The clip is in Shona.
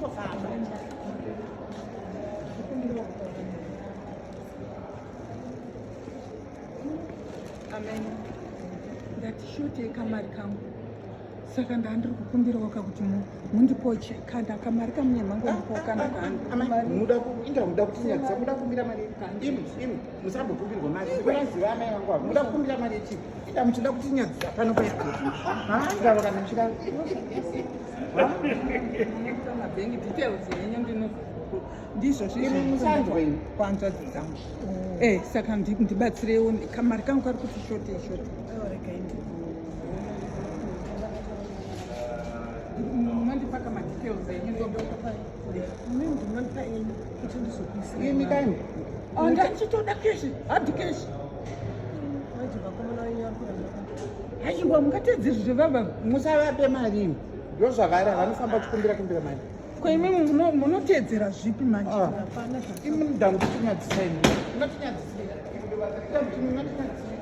kutofamba. Amen. Ndatishote kamari kangu. Saka ndandiri kukumbirawo kakuti mundipoche kanda kamari kamunye mangu ndipowo kanda kangu. Muda kutinyadzisa, muda kukumbira mari. Imi musambokumbirwa mari. Ndinoziva amai vangu ava. Muda kukumbira mari yechi. Ida muchida kutinyadzisa pano paiko. Ndava kana muchida. Bank details yenyu ndino ndizvo Imi musanzwa imi. kwanzvadzi dzangu. Saka ndibatsirewo kamari kangu kari kuti shote. Mandipaka madetails yenyu ndobeka Imi kani? ndachitoda keshi hard keshi. Haiwa mungatedze zvizvo baba. Musavape mari imi. Ndozvavari vanofamba chikumbira mari. Kwemi munotedzera zvipi manje? Imi muda kutinyadzisa imi. Ngatinyadzisei.